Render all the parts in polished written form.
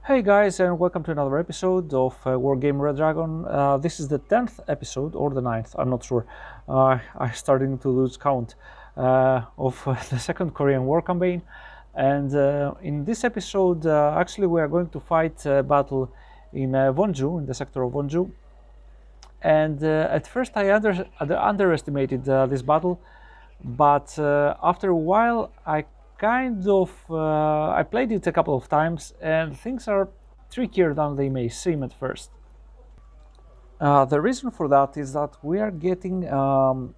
Hey guys, and welcome to another episode of Wargame Red Dragon. This is the 10th episode, or the 9th, I'm not sure. I'm starting to lose count of the second Korean War campaign. And in this episode, actually we are going to fight a battle in Wonju, in the sector of Wonju. And at first I underestimated this battle, but after a while I played it a couple of times, and things are trickier than they may seem at first. The reason for that is that we are getting a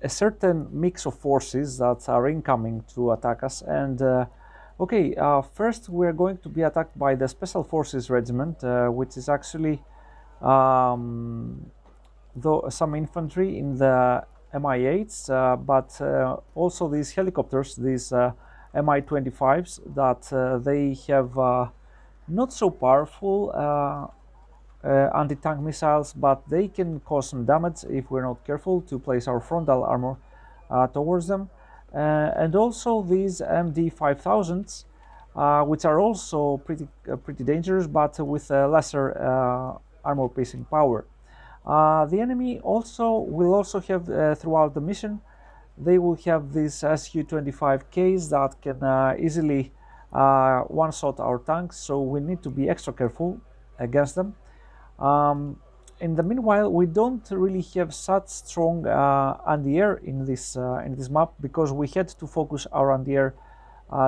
certain mix of forces that are incoming to attack us. And first we're going to be attacked by the Special Forces Regiment, which is actually some infantry in the Mi-8s, but also these helicopters, these Mi-25s, that they have not so powerful anti-tank missiles, but they can cause some damage if we're not careful to place our frontal armor towards them. And also these MD-5000s, which are also pretty dangerous, but with lesser armor piercing power. The enemy will also have throughout the mission, they will have these Su-25Ks that can easily one-shot our tanks, so we need to be extra careful against them. In the meanwhile, we don't really have such strong anti-air in this map, because we had to focus our anti-air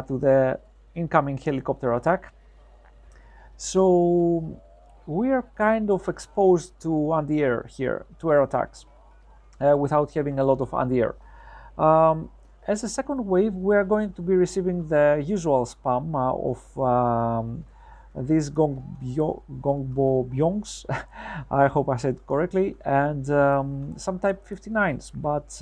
to the incoming helicopter attack. So we are kind of exposed to anti-air here, to air attacks, without having a lot of anti-air. As a second wave, we are going to be receiving the usual spam of these Gongbo Byongs, I hope I said correctly, and some Type 59s, but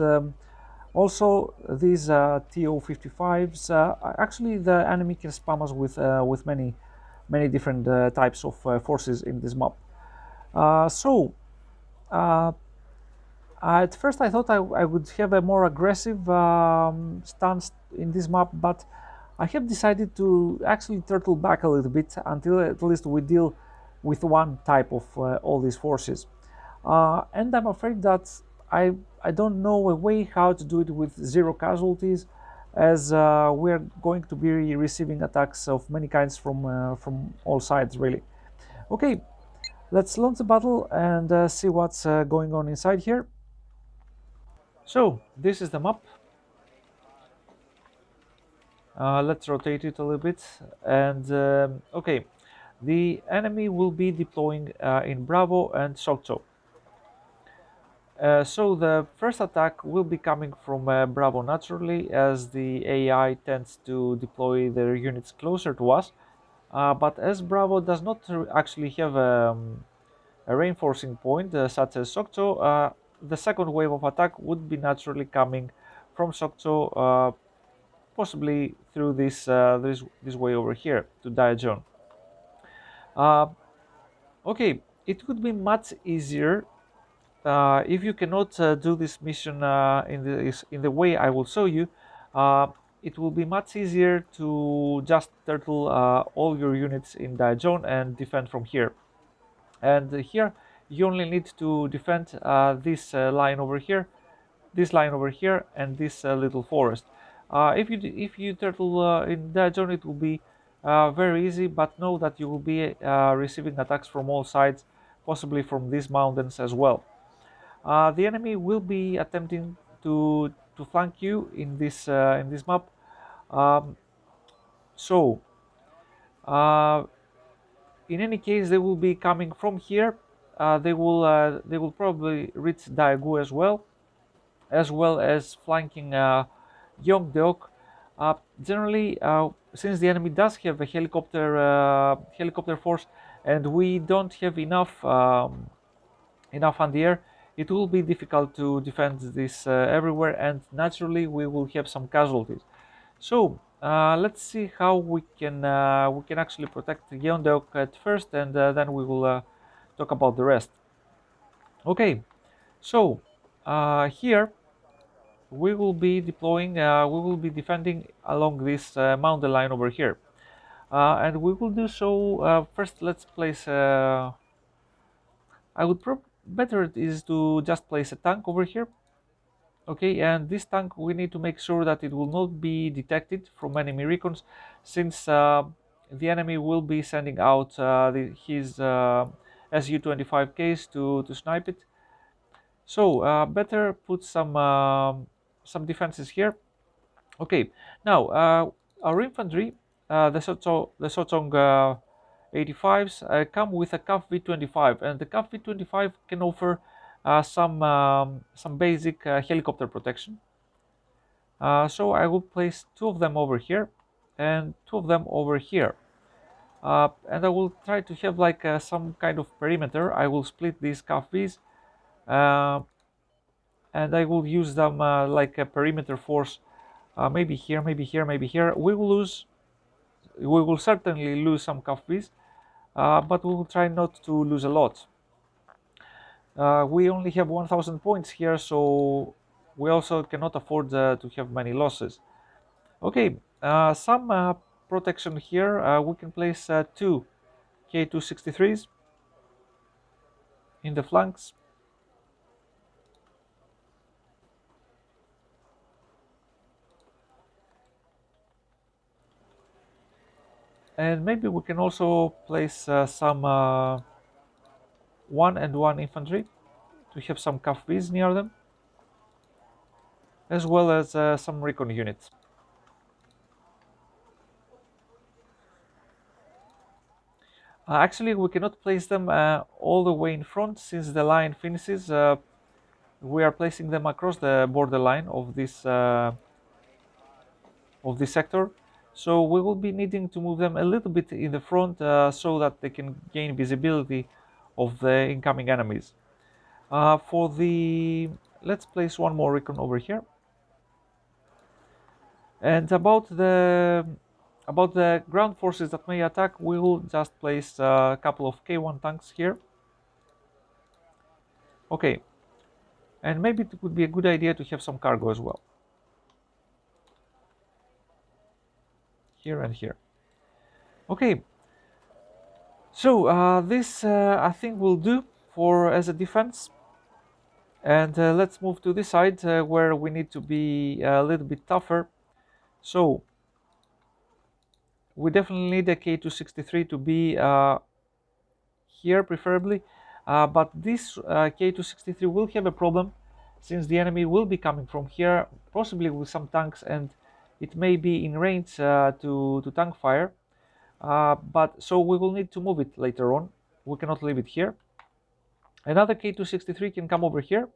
also these TO-55s. Actually, the enemy can spam us with many different types of forces in this map. At first I thought I would have a more aggressive stance in this map, but I have decided to actually turtle back a little bit until at least we deal with one type of all these forces. And I'm afraid that I don't know a way how to do it with zero casualties, as we are going to be receiving attacks of many kinds from all sides, really. Okay, let's launch the battle and see what's going on inside here. So this is the map. Let's rotate it a little bit, and okay, the enemy will be deploying in Bravo and Sokcho. So the first attack will be coming from Bravo naturally, as the AI tends to deploy their units closer to us, but as Bravo does not actually have a reinforcing point such as Sokcho, the second wave of attack would be naturally coming from Sokcho, possibly through this way over here to Daejeon. Okay, it would be much easier if you cannot do this mission in the way I will show you. It will be much easier to just turtle all your units in Daejeon and defend from here. And here you only need to defend this line over here, this line over here, and this little forest. If you turtle in Daejeon, it will be very easy, but know that you will be receiving attacks from all sides, possibly from these mountains as well. The enemy will be attempting to flank you in this map. In any case, they will be coming from here. They will probably reach Daegu as well as flanking Yeongdeok. Generally, since the enemy does have a helicopter force, and we don't have enough anti-air, it will be difficult to defend this everywhere, and naturally we will have some casualties. So let's see how we can actually protect Yeongdeok at first, and then we will talk about the rest. Okay, so here we will be deploying, we will be defending along this mountain line over here. and we will do so. First, let's place. I would better it is to just place a tank over here. Okay, and this tank we need to make sure that it will not be detected from enemy recons, since the enemy will be sending out his Su-25Ks to snipe it. So better put some defenses here. Okay, now our infantry, the Sotong 85s, come with a CAF V25, and the CAF V25 can offer some basic helicopter protection. So I will place two of them over here and two of them over here. And I will try to have like some kind of perimeter. I will split these CAF Vs and I will use them like a perimeter force. Maybe here, maybe here, maybe here. We will certainly lose some CAF Vs, but we will try not to lose a lot. We only have 1000 points here, so we also cannot afford to have many losses. Okay, some protection here. We can place two K263s in the flanks. And maybe we can also place some 1 and 1 infantry to have some CAF Vs near them, as well as some recon units. Actually, we cannot place them all the way in front, since the line finishes. We are placing them across the borderline of this sector, so we will be needing to move them a little bit in the front so that they can gain visibility of the incoming enemies. Let's place one more recon over here. And about the ground forces that may attack, we will just place a couple of K1 tanks here. Okay, and maybe it would be a good idea to have some cargo as well, here and here. Okay, so this I think will do for as a defense. And let's move to this side where we need to be a little bit tougher. So we definitely need a K263 to be here preferably, but this K263 will have a problem, since the enemy will be coming from here, possibly with some tanks, and it may be in range to tank fire. But so we will need to move it later on. We cannot leave it here. Another K263 can come over here.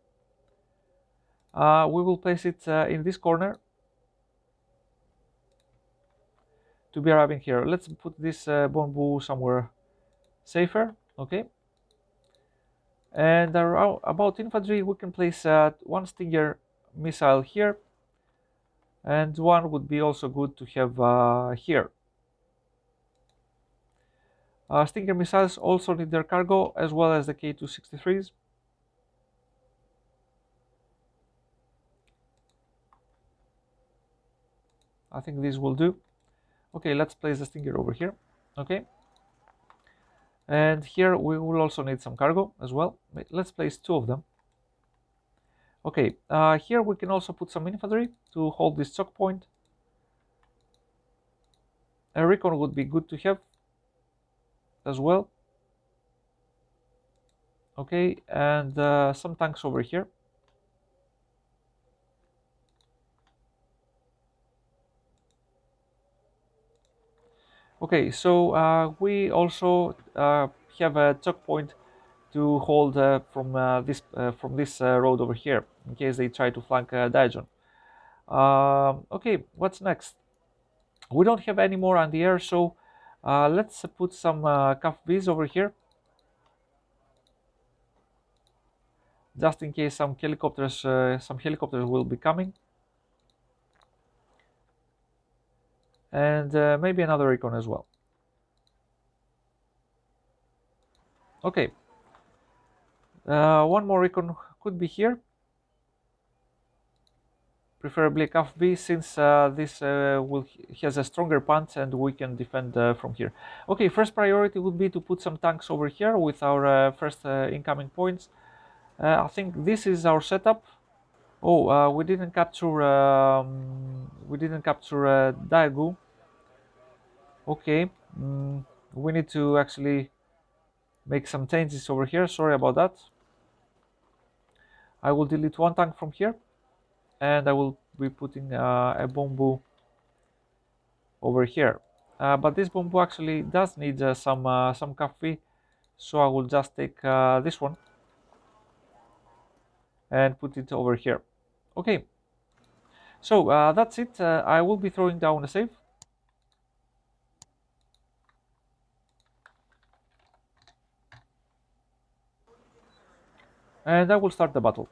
We will place it in this corner to be arriving here. Let's put this Wonju somewhere safer. Okay. And about infantry, we can place one Stinger missile here, and one would be also good to have here. Stinger missiles also need their cargo, as well as the K263s. I think this will do. Okay, let's place the Stinger over here. Okay. And here we will also need some cargo as well. Let's place two of them. Okay, here we can also put some infantry to hold this choke point. A recon would be good to have as well. Okay, and some tanks over here. Okay, so we also have a choke point to hold from this road over here, in case they try to flank Daejeon. Okay, what's next? We don't have any more on the air, so let's put some CAF Vs over here, just in case some helicopters will be coming, and maybe another recon as well. Okay, one more recon could be here, preferably KFB, since this has a stronger punch and we can defend from here. Okay, first priority would be to put some tanks over here with our first incoming points. I think this is our setup. Oh, we didn't capture Daegu. Okay, we need to actually make some changes over here. Sorry about that. I will delete one tank from here, and I will be putting a Bombu over here. But this Bombu actually does need some coffee, so I will just take this one and put it over here. Okay, so that's it. I will be throwing down a save. And I will start the battle.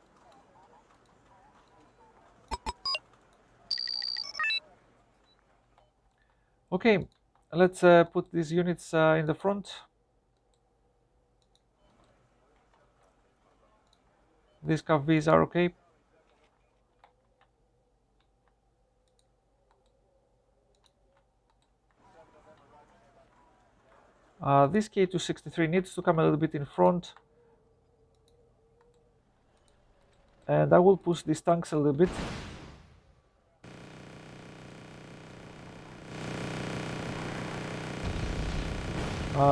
Okay, let's put these units in the front. These KVs are okay. This K263 needs to come a little bit in front. And I will push these tanks a little bit.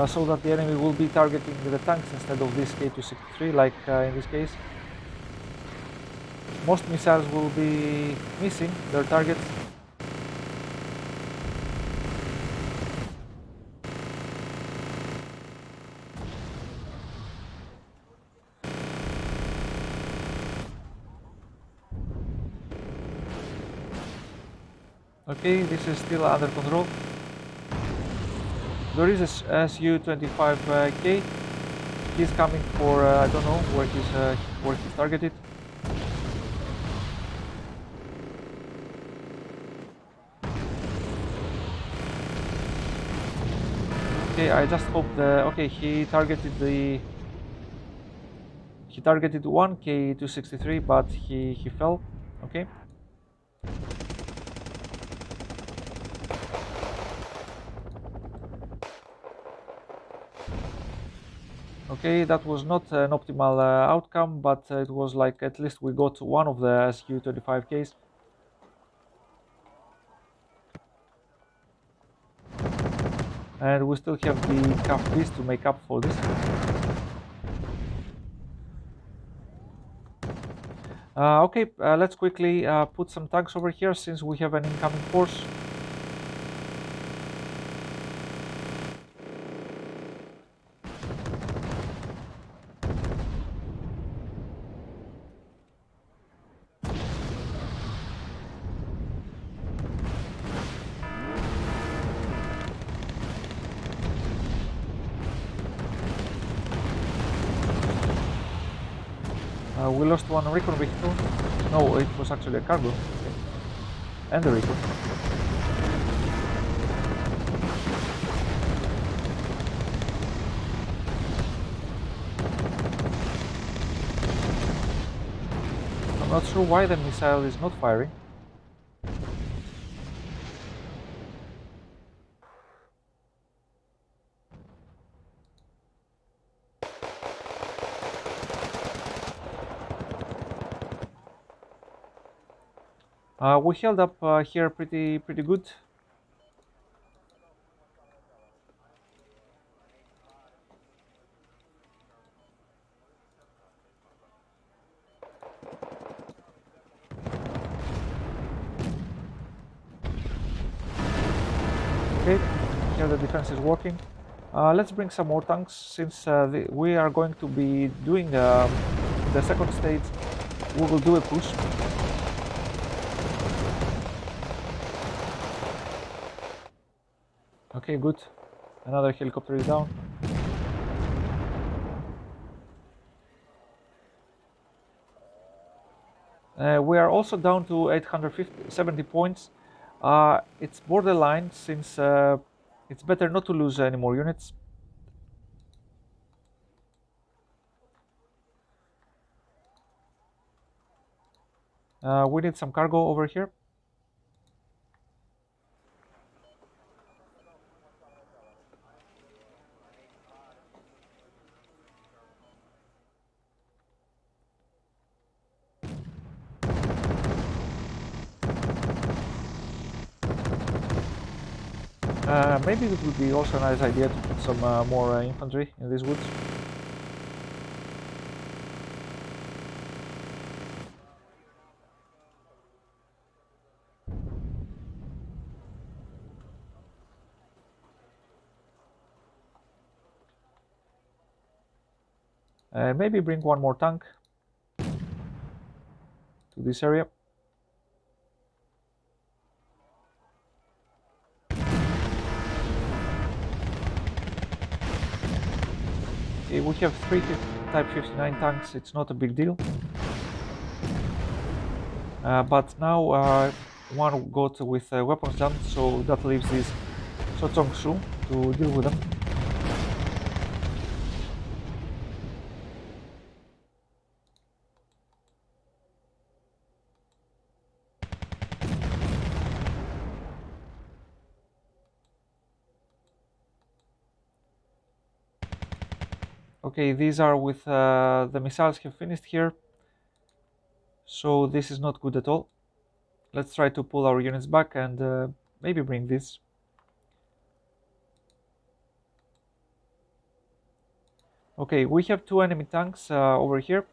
So that the enemy will be targeting the tanks instead of this K263, like in this case. Most missiles will be missing their targets. Okay, this is still under control. There is a Su-25K. He's coming for I don't know where he's targeted. Okay, I just hope okay, he targeted one K263, but he fell. Okay. Okay, that was not an optimal outcome, but it was like at least we got one of the Su-25Ks. And we still have the KFBs to make up for this. Okay, let's quickly put some tanks over here since we have an incoming force. We lost one recon vehicle. No, it was actually a cargo. Okay. And a recon. I'm not sure why the missile is not firing. We held up here pretty good. Okay, here the defense is working. Let's bring some more tanks since we are going to be doing the second stage. We will do a push. Okay, good. Another helicopter is down. We are also down to 870 points. It's borderline since it's better not to lose any more units. We need some cargo over here. Maybe it would be also a nice idea to put some more infantry in these woods. Maybe bring one more tank to this area. Okay, we have three Type 59 tanks, it's not a big deal. But now one got with weapons done, so that leaves this Shu to deal with them. Okay, these are with the missiles have finished here, so this is not good at all. Let's try to pull our units back and maybe bring this. Okay, we have two enemy tanks over here.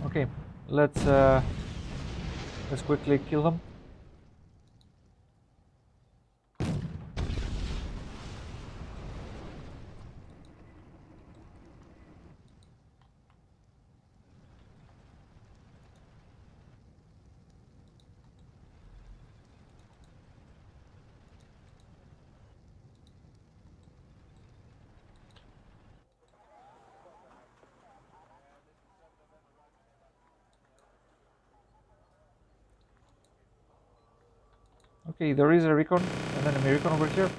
Okay, let's quickly kill them. Okay, there is a recon, an enemy recon over here.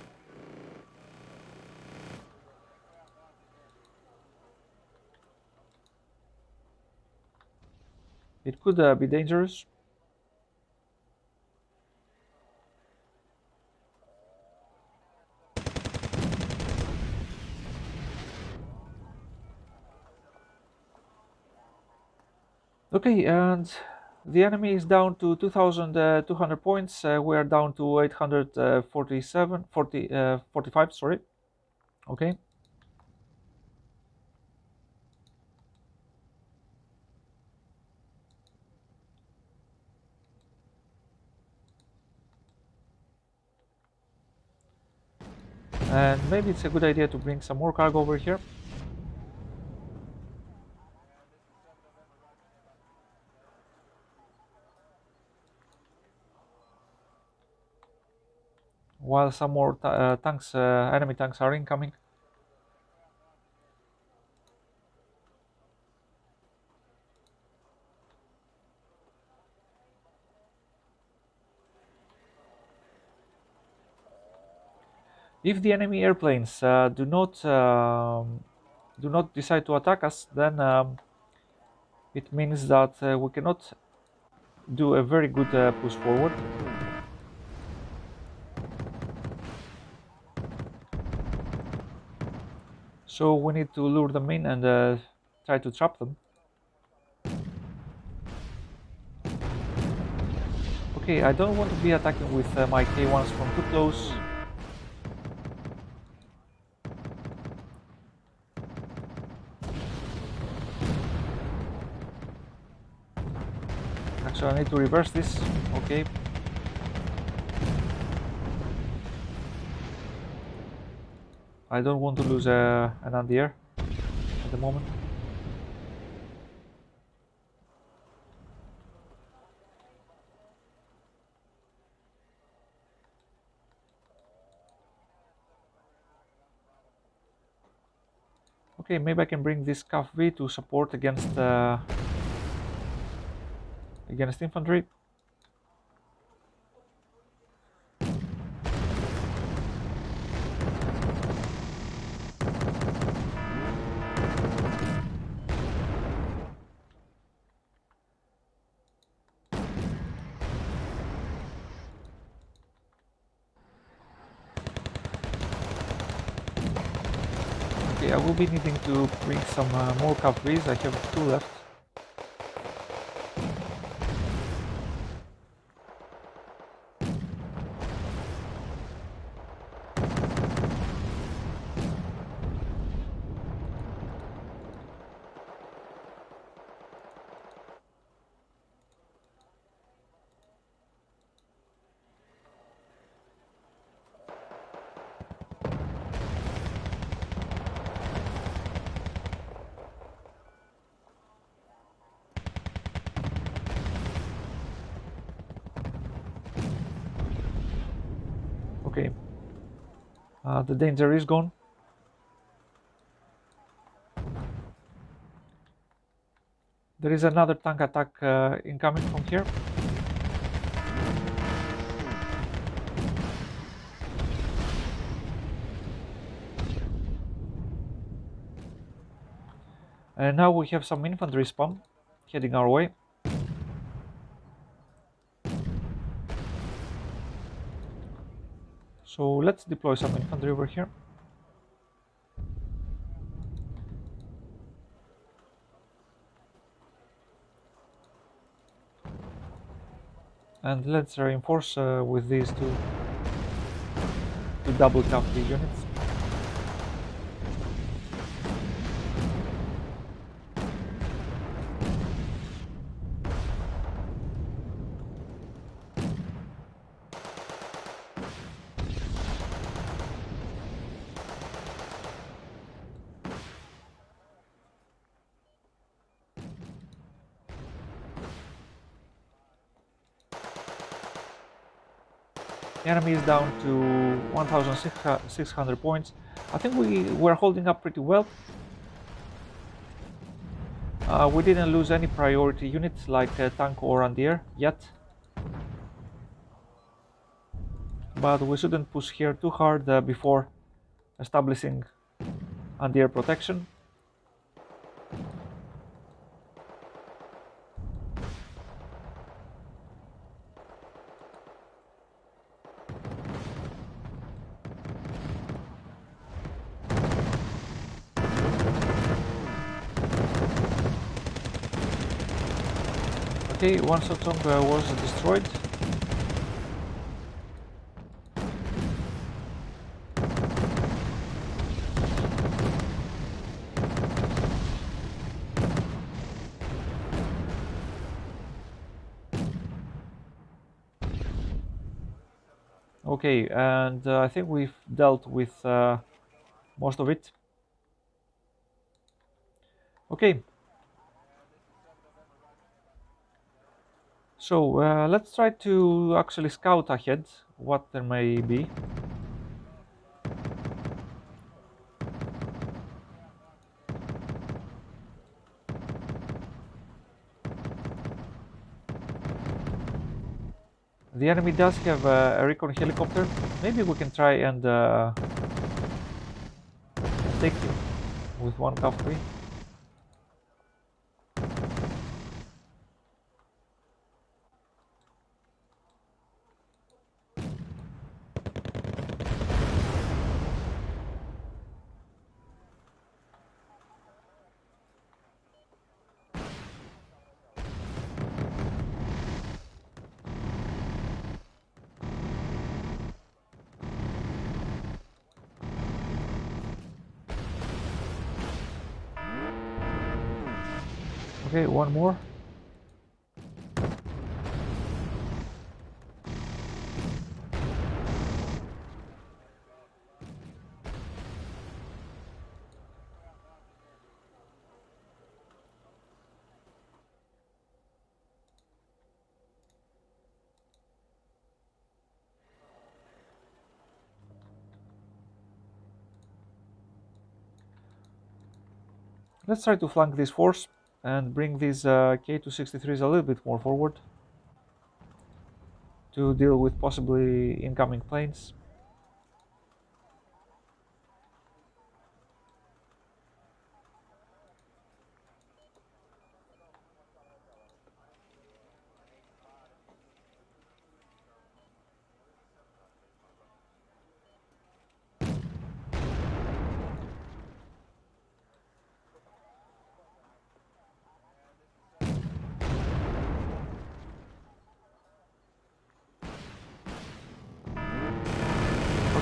It could be dangerous. Okay, and the enemy is down to 2,200 points. We are down to 45, sorry. Okay. And maybe it's a good idea to bring some more cargo over here. While some more tanks, enemy tanks are incoming. If the enemy airplanes do not decide to attack us, then it means that we cannot do a very good push forward. So we need to lure them in and try to trap them. Okay, I don't want to be attacking with my K1s from too close. Actually, I need to reverse this. Okay. I don't want to lose an anti-air at the moment. Okay, maybe I can bring this CAF V to support against infantry. Okay, I will be needing to bring some more cavalries. I have 2 left. Okay, the danger is gone. There is another tank attack incoming from here. And now we have some infantry spam heading our way. So let's deploy some infantry over here. And let's reinforce with these two double cavalry units. The enemy is down to 1,600 points. I think we were holding up pretty well. We didn't lose any priority units like tank or Andier yet. But we shouldn't push here too hard before establishing Andier protection. Okay, one Sotong was destroyed. Okay, and I think we've dealt with most of it. Okay. So let's try to actually scout ahead what there may be. The enemy does have a recon helicopter. Maybe we can try and take him with one cavalry. Okay, one more. Let's try to flank this force and bring these K263s a little bit more forward to deal with possibly incoming planes.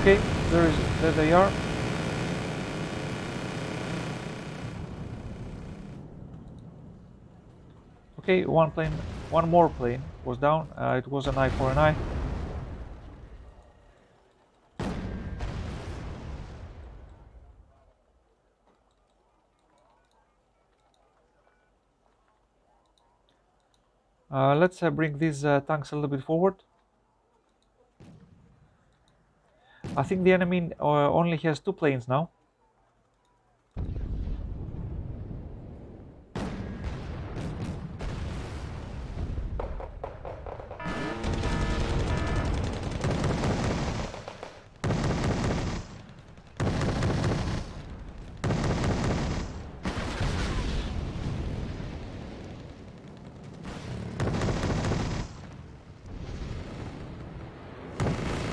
Okay, there they are. Okay, one more plane was down. It was an eye for an eye. Let's bring these tanks a little bit forward. I think the enemy only has 2 planes now.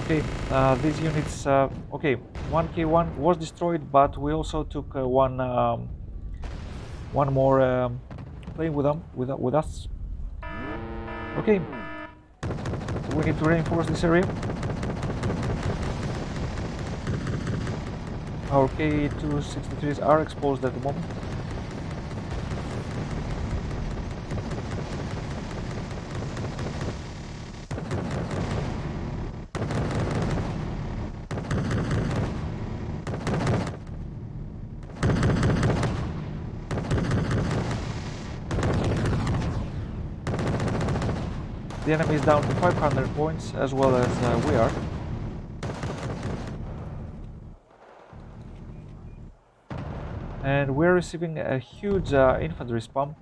Okay, these units, okay, 1K1 was destroyed, but we also took one more plane with them, with us. Okay, we need to reinforce this area. Our K263s are exposed at the moment. The enemy is down to 500 points, as well as we are. And we're receiving a huge infantry spam.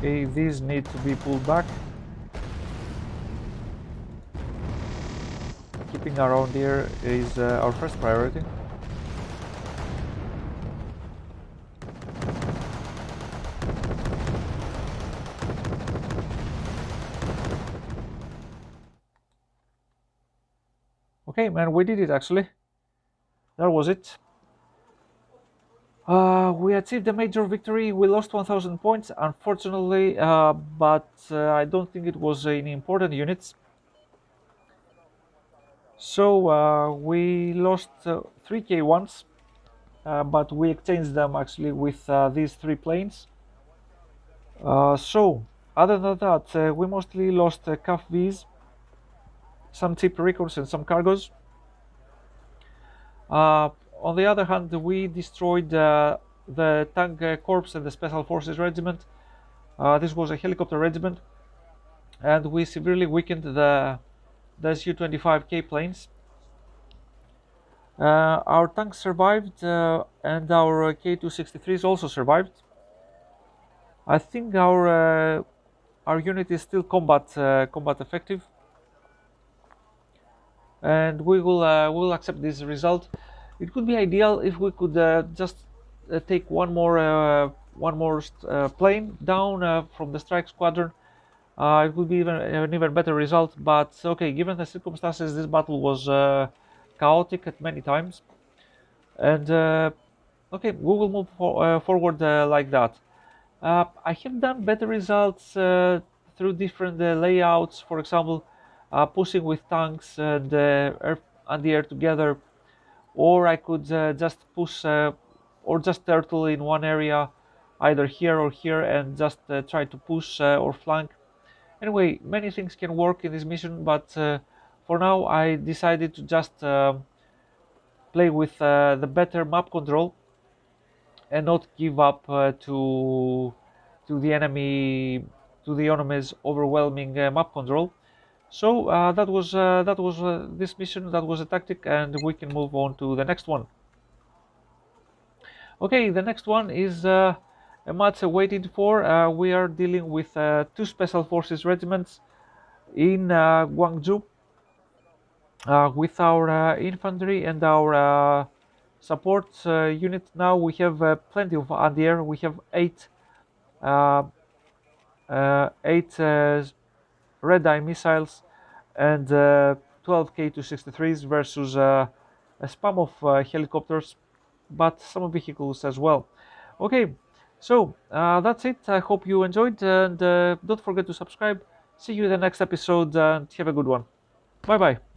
Okay, these need to be pulled back. Keeping around here is our first priority. Okay, man, we did it actually. That was it. We achieved a major victory. We lost 1000 points, unfortunately, but I don't think it was in important units. So we lost 3K1s, but we exchanged them actually with these 3 planes. So other than that, we mostly lost CAF Vs, some cheap records and some cargoes. On the other hand, we destroyed the tank corps and the special forces regiment. This was a helicopter regiment, and we severely weakened the Su-25K planes. Our tanks survived, and our K263s also survived. I think our unit is still combat effective, and we will accept this result. It could be ideal if we could just take one more plane down from the strike squadron. It would be an even better result, but okay, given the circumstances, this battle was chaotic at many times, and okay, we will move forward like that. I have done better results through different layouts, for example, pushing with tanks and and the air together, or I could just push or just turtle in one area, either here or here, and just try to push or flank. Anyway, many things can work in this mission, but for now I decided to just play with the better map control and not give up to the enemy, to the enemy's overwhelming map control. So that was this mission. That was a tactic, and we can move on to the next one. Okay, the next one is match waited for. We are dealing with two special forces regiments in Wonju with our infantry and our support unit. Now we have plenty of anti-air. We have uh, eight red eye missiles and 12 K263s versus a spam of helicopters, but some vehicles as well. Okay, so that's it. I hope you enjoyed, and don't forget to subscribe. See you in the next episode, and have a good one. Bye bye.